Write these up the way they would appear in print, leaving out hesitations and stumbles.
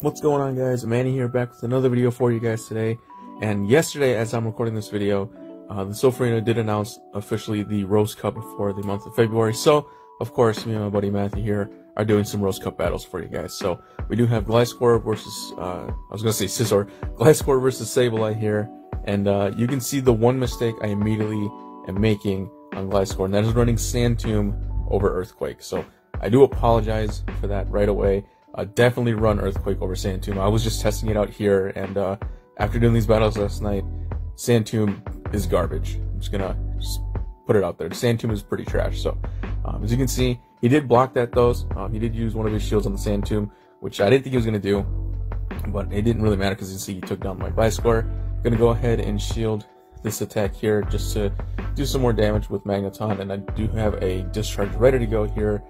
What's going on, guys? Manny here, back with another video for you guys today. And yesterday, as I'm recording this video, the Silph Arena did announce officially the Rose Cup for the month of February. So, of course, me and my buddy Matthew here are doing some Rose Cup battles for you guys. So, we do have Gliscor versus, I was going to say Scizor, Gliscor versus Sableye here. And you can see the one mistake I immediately am making on Gliscor, and that is running Sand Tomb over Earthquake. So, I do apologize for that right away. Definitely run Earthquake over Sand Tomb. I was just testing it out here, and after doing these battles last night, Sand Tomb is garbage. I'm just gonna put it out there. Sand Tomb is pretty trash. So, as you can see, he did block that though. He did use one of his shields on the Sand Tomb, which I didn't think he was gonna do, but it didn't really matter because you can see he took down my Gliscor. Gonna go ahead and shield this attack here just to do some more damage with Magneton, and I do have a discharge ready to go here.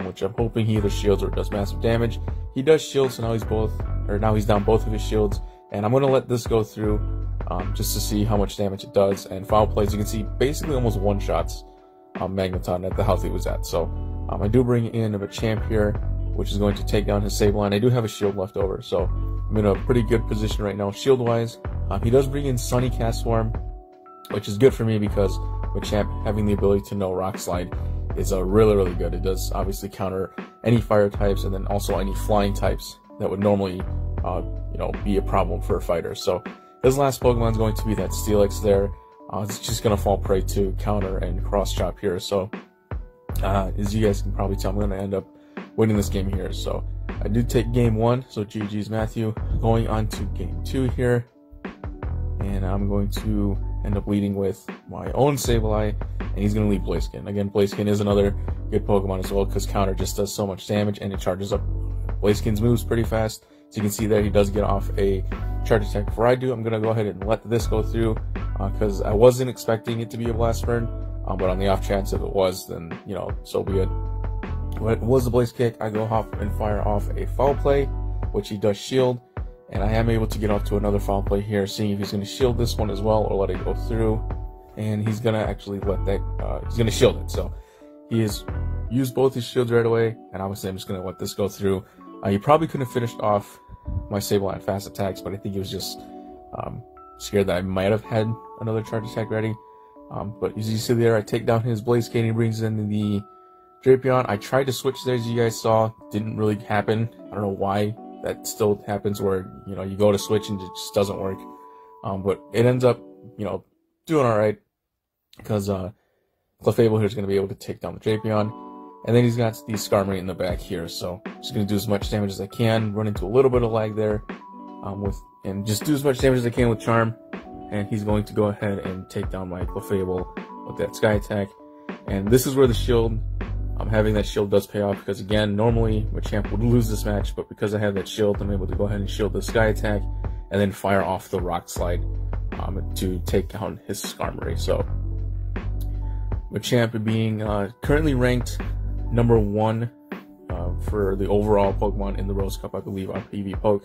Which I'm hoping he either shields or does massive damage. He does shield, so now he's down both of his shields, and I'm going to let this go through just to see how much damage it does. And Foul Play, as you can see, basically almost one-shots Magneton at the health he was at. So I do bring in a Machamp here, which is going to take down his Sableye. I do have a shield left over, so I'm in a pretty good position right now shield-wise. He does bring in Sunny Castform, which is good for me because Machamp having the ability to know Rock Slide is really good. It does obviously counter any fire types and then also any flying types that would normally be a problem for a fighter. So his last Pokemon is going to be that Steelix there. It's just going to fall prey to counter and cross chop here. So as you guys can probably tell, I'm going to end up winning this game here. So I do take game 1, so GG's Matthew. Going on to game 2 here, and I'm going to end up leading with my own Sableye, and he's going to lead Blaziken. Again, Blaziken is another good Pokemon as well because counter just does so much damage and it charges up Blaziken's moves pretty fast. So you can see there he does get off a charge attack before I do. I'm going to go ahead and let this go through because I wasn't expecting it to be a Blast Burn, but on the off chance if it was, then, so be it. When it was a Blaze Kick, I go off and fire off a Foul Play, which he does shield. And I am able to get off to another Foul Play here, seeing if he's going to shield this one as well or let it go through. And he's going to actually let that, he's going to shield it. So he has used both his shields right away, and obviously I'm just going to let this go through. He probably could have finished off my Sableye at fast attacks, but I think he was just scared that I might have had another charge attack ready. But as you see there, I take down his Blaziken, he brings in the Drapion. I tried to switch there, as you guys saw. Didn't really happen. I don't know why that still happens where, you go to switch and it just doesn't work. But it ends up, doing alright because Clefable here is going to be able to take down the Drapion. And then he's got the Skarmory in the back here, so just going to do as much damage as I can, run into a little bit of lag there, and just do as much damage as I can with Charm. And he's going to go ahead and take down my Clefable with that Sky Attack. And this is where the shield, having that shield does pay off, because again, normally Machamp would lose this match, but because I have that shield, I'm able to go ahead and shield the Sky Attack, and then fire off the Rock Slide to take down his Skarmory. So Machamp being currently ranked number 1 for the overall Pokemon in the Rose Cup, I believe, on PvPoke,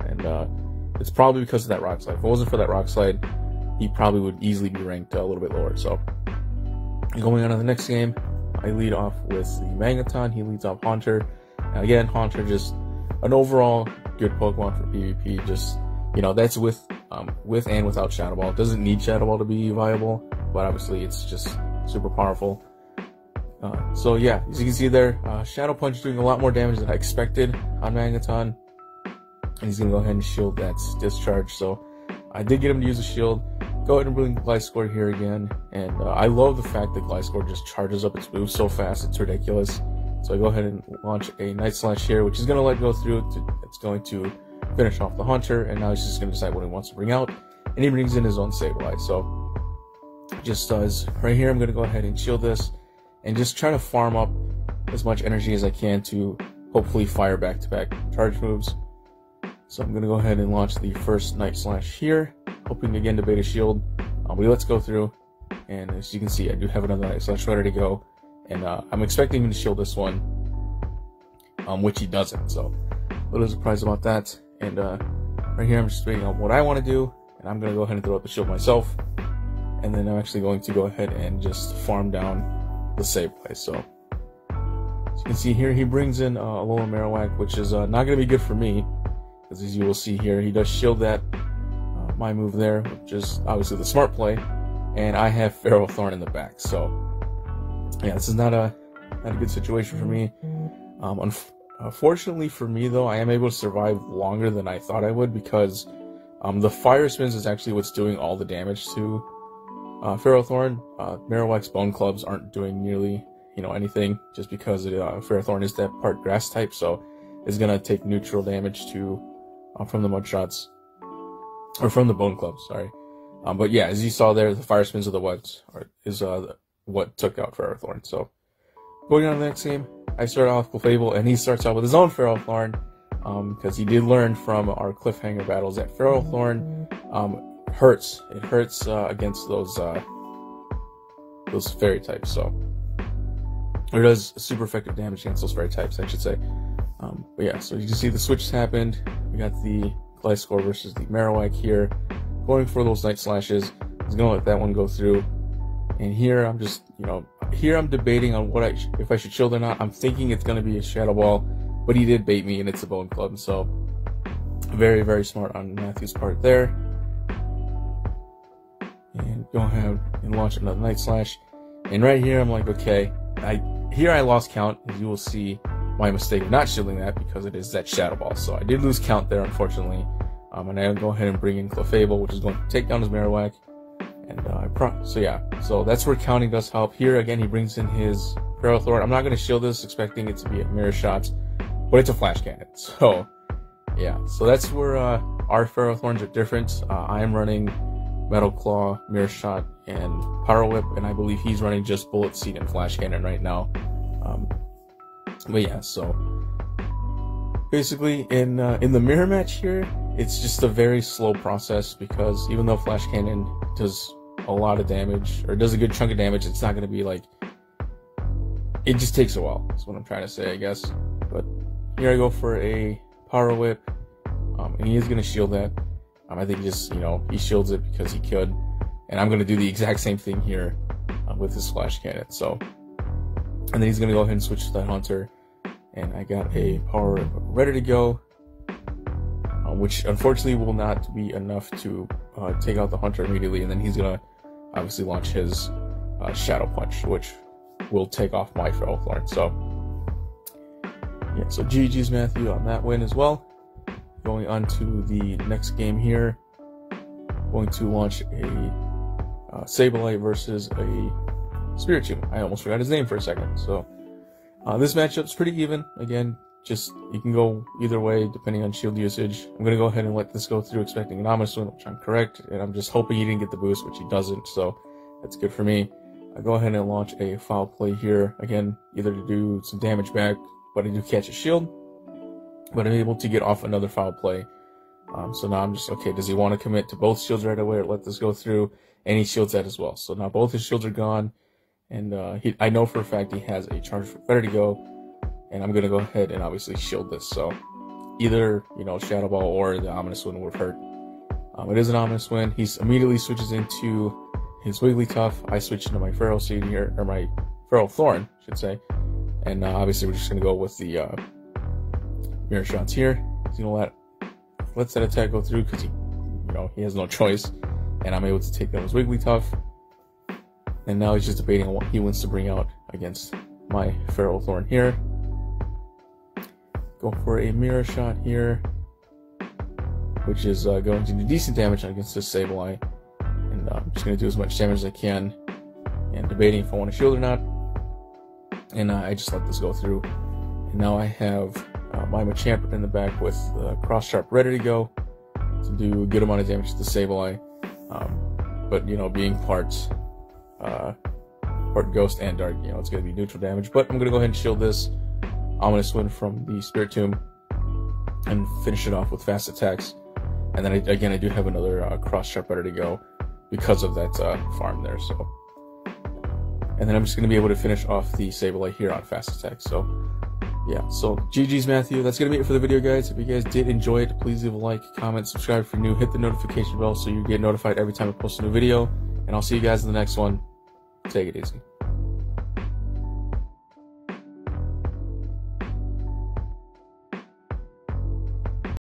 and it's probably because of that Rock Slide. If it wasn't for that Rock Slide, he probably would easily be ranked a little bit lower. So going on to the next game, I lead off with the Magneton. He leads off Haunter. Now again, Haunter just an overall good Pokemon for PvP. Just, that's with and without Shadow Ball. It doesn't need Shadow Ball to be viable, but obviously it's just super powerful. So yeah, as you can see there, Shadow Punch doing a lot more damage than I expected on Magneton. And he's going to go ahead and shield that discharge. So I did get him to use a shield. Go ahead and bring Gliscor here again. And I love the fact that Gliscor just charges up its moves so fast, it's ridiculous. So I go ahead and launch a Night Slash here, which is going to let go through. It's going to finish off the Haunter, and now he's just going to decide what he wants to bring out. And he brings in his own Sableye. So just does right here, I'm going to go ahead and shield this and just try to farm up as much energy as I can to hopefully fire back-to-back charge moves. So I'm going to go ahead and launch the first Night Slash here, hoping again to bait a shield. But let's go through, and as you can see, I do have another Night Slash ready to go, and I'm expecting him to shield this one, which he doesn't, so a little surprised about that. And right here I'm just waiting on what I want to do, and I'm going to go ahead and throw out the shield myself, and then I'm actually going to go ahead and just farm down the Sableye. So as you can see here, he brings in a Alola Marowak, which is not going to be good for me. because as you will see here, he does shield that my move there, which is obviously the smart play, and I have Ferrothorn in the back. So yeah, this is not a good situation for me. Fortunately for me though, I am able to survive longer than I thought I would, because the fire spins is actually what's doing all the damage to Ferrothorn. Marowak's Bone Clubs aren't doing nearly anything, just because Ferrothorn is that part grass type, so it's gonna take neutral damage to from the mud shots, or from the Bone Clubs, sorry. But yeah, as you saw there, the fire spins are what took out Ferrothorn. So going on to the next game, I start off with Clefable, and he starts out with his own Ferrothorn, because he did learn from our cliffhanger battles that Ferrothorn hurts. It hurts against those fairy types. So it does super effective damage against those fairy types, I should say. But yeah, so you can see the switch has happened. We got the Gliscor versus the Marowak here, going for those Night Slashes. He's gonna let that one go through. And here I'm just, here I'm debating on if I should shield or not. I'm thinking it's gonna be a Shadow Ball, but he did bait me, and it's a Bone Club. So very, very smart on Matthew's part there. And go ahead and launch another Night Slash. And right here I'm like, okay, I lost count, as you will see my mistake of not shielding that, because it is that Shadow Ball. So I did lose count there, unfortunately. And I go ahead and bring in Clefable, which is going to take down his Marowak. And so that's where counting does help. Here again, he brings in his Ferrothorn. I'm not going to shield this, expecting it to be a Mirror Shots, but it's a Flash Cannon. So yeah, so that's where our Ferrothorns are different. I am running Metal Claw, Mirror Shot, and Power Whip, and I believe he's running just Bullet Seed and Flash Cannon right now. But yeah, so basically in the mirror match here, it's just a very slow process, because even though Flash Cannon does a lot of damage, or does a good chunk of damage, it's not going to be like, it just takes a while. That's what I'm trying to say, I guess. But here I go for a Power Whip, and he is going to shield that. I think just, he shields it because he could, and I'm going to do the exact same thing here with his Flash Cannon. So, and then he's going to go ahead and switch to that Hunter, and I got a Power Whip ready to go, which unfortunately will not be enough to take out the Hunter immediately, and then he's going to obviously launch his Shadow Punch, which will take off my Ferrothorn. So, yeah, so GG's Matthew on that win as well. Going on to the next game here, going to launch a Sableye versus a Spiritomb. I almost forgot his name for a second. So this matchup's pretty even. Again, just you can go either way depending on shield usage. I'm gonna go ahead and let this go through, expecting an Ominous Wind, which I'm correct, and I'm just hoping he didn't get the boost, which he doesn't. So that's good for me. I go ahead and launch a Foul Play here. Again, either to do some damage back, but I do catch a shield. But I'm able to get off another Foul Play. So now I'm just, okay, does he want to commit to both shields right away, or let this go through? And he shields that as well. So now both his shields are gone. And I know for a fact he has a Charge ready to go. And I'm going to go ahead and obviously shield this. So either, Shadow Ball or the Ominous Wind would hurt. It is an Ominous Wind. He immediately switches into his Wigglytuff. I switch into my Ferro Seed here, or my Ferrothorn, I should say. And obviously we're just going to go with the Mirror Shots here. He's gonna let that attack go through, because he has no choice, and I'm able to take down his Wigglytuff. And now he's just debating on what he wants to bring out against my Ferrothorn here. Go for a Mirror Shot here, which is going to do decent damage against this Sableye, and I'm just gonna do as much damage as I can, and debating if I want to shield or not. And I just let this go through, and now I have my Machamp in the back with Cross Sharp ready to go to do a good amount of damage to the Sableye. But being part Ghost and Dark, it's going to be neutral damage. But I'm going to go ahead and shield this Ominous Wind from the Spiritomb and finish it off with fast attacks. And then I do have another Cross Sharp ready to go because of that farm there. So, and then I'm just going to be able to finish off the Sableye here on fast attack. So yeah, so GG's Matthew. That's going to be it for the video, guys. If you guys did enjoy it, please leave a like, comment, subscribe if you're new, hit the notification bell so you get notified every time I post a new video, and I'll see you guys in the next one. Take it easy.